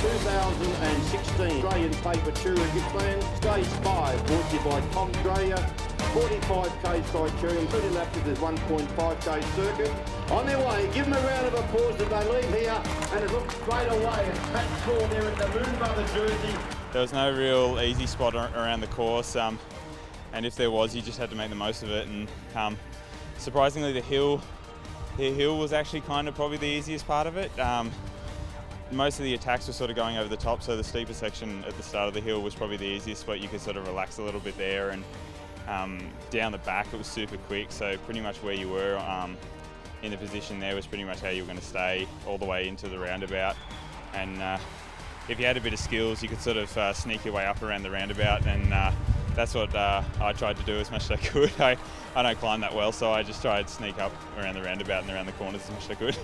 2016 Australian Paper Tour of Gippsland, Stage 5, brought to you by Tom Dreyer. 45k criterium, 30 laps of the 1.5k circuit. On their way, give them a round of applause as they leave here, and it looks straight away at Pat Shaw there in the Moon Mother jersey. There was no real easy spot around the course, and if there was, you just had to make the most of it. And surprisingly, the hill was actually kind of probably the easiest part of it. Most of the attacks were sort of going over the top, so the steeper section at the start of the hill was probably the easiest, but you could sort of relax a little bit there. And down the back it was super quick, so pretty much where you were in the position there was pretty much how you were going to stay all the way into the roundabout. And if you had a bit of skills, you could sort of sneak your way up around the roundabout, and that's what I tried to do as much as I could. I don't climb that well, so I just tried to sneak up around the roundabout and around the corners as much as I could.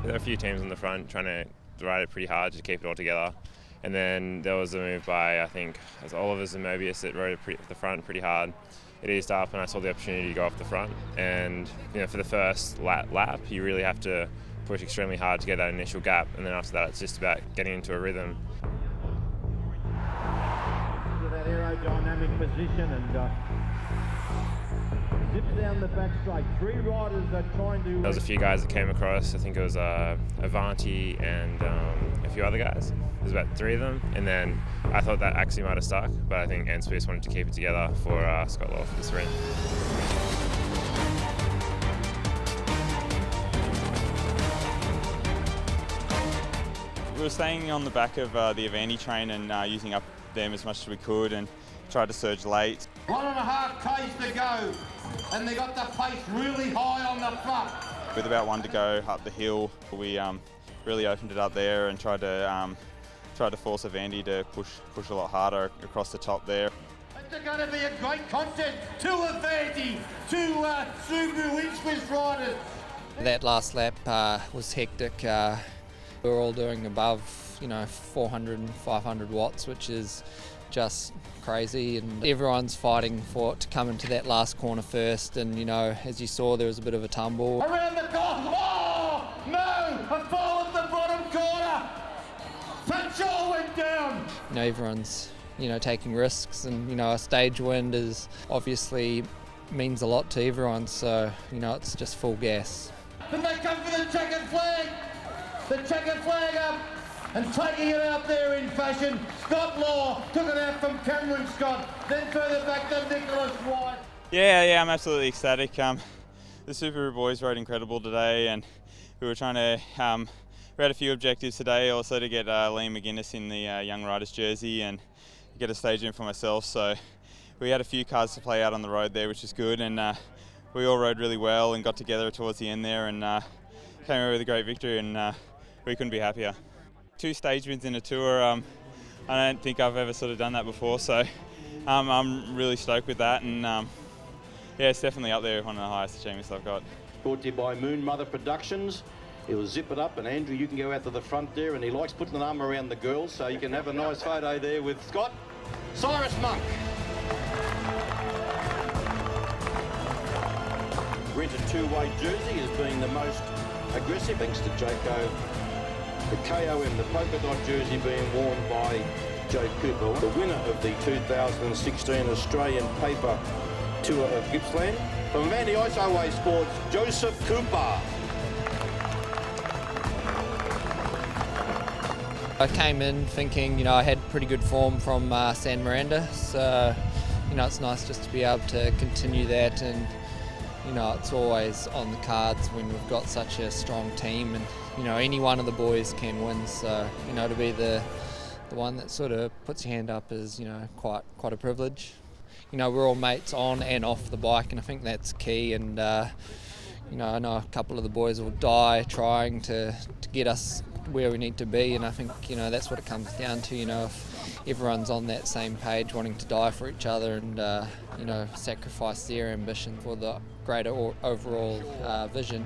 There were a few teams on the front trying to ride it pretty hard to keep it all together. And then there was a move by, I think, it was Oliver's and Mobius that rode the front pretty hard. It eased up and I saw the opportunity to go off the front. And for the first lap, you really have to push extremely hard to get that initial gap. And then after that, it's just about getting into a rhythm. Into that aerodynamic position and zips down the back straight. Three riders are trying to... There was a few guys that came across. I think it was Avanti and a few other guys. There's about three of them, and then I thought that actually might have stuck, but I think NSPS wanted to keep it together for Scott Law for the sprint. We were staying on the back of the Avanti train and using up them as much as we could, and tried to surge late. 1.5 k's to go, and they got the pace really high on the front. With about one to go up the hill, we really opened it up there and tried to force Avanti to push a lot harder across the top there. It's going to be a great contest. Two Avanti, two Subaru Inchwist riders. That last lap was hectic. We were all doing above 400 and 500 watts, which is just crazy, and everyone's fighting for it to come into that last corner first. And as you saw, there was a bit of a tumble. Around the corner, oh no, a fall at the bottom corner. Patrol went down. Everyone's taking risks, and a stage wind is obviously means a lot to everyone, so it's just full gas. And they come for the checkered flag up. And taking it out there in fashion, Scott Law took it out from Cameron Scott, then further back to Nicholas White. Yeah, I'm absolutely ecstatic. The Subaru boys rode incredible today, and we were trying to, we had a few objectives today, also to get Liam McGuinness in the Young Riders jersey and get a stage in for myself. So we had a few cars to play out on the road there, which is good, and we all rode really well and got together towards the end there and came away with a great victory, and we couldn't be happier. 2 stage wins in a tour, I don't think I've ever sort of done that before, so I'm really stoked with that, and yeah, it's definitely up there, one of the highest achievements I've got. Brought to you by Moon Mother Productions. He'll zip it up, and Andrew, you can go out to the front there, and he likes putting an arm around the girls, so you can have a nice photo there with Scott. Cyrus Monk. Rented two-way jersey as being the most aggressive, thanks to Jayco. The KOM, the polka dot jersey, being worn by Joe Cooper, the winner of the 2016 Australian Paper Tour of Gippsland. From Vandy Iceway Sports, Joseph Cooper. I came in thinking, I had pretty good form from San Miranda, so it's nice just to be able to continue that, and it's always on the cards when we've got such a strong team, and any one of the boys can win, so to be the one that sort of puts your hand up is quite a privilege. We're all mates on and off the bike, and I think that's key, and I know a couple of the boys will die trying to get us where we need to be, and I think that's what it comes down to, if everyone's on that same page wanting to die for each other, and sacrifice their ambition for the greater overall vision.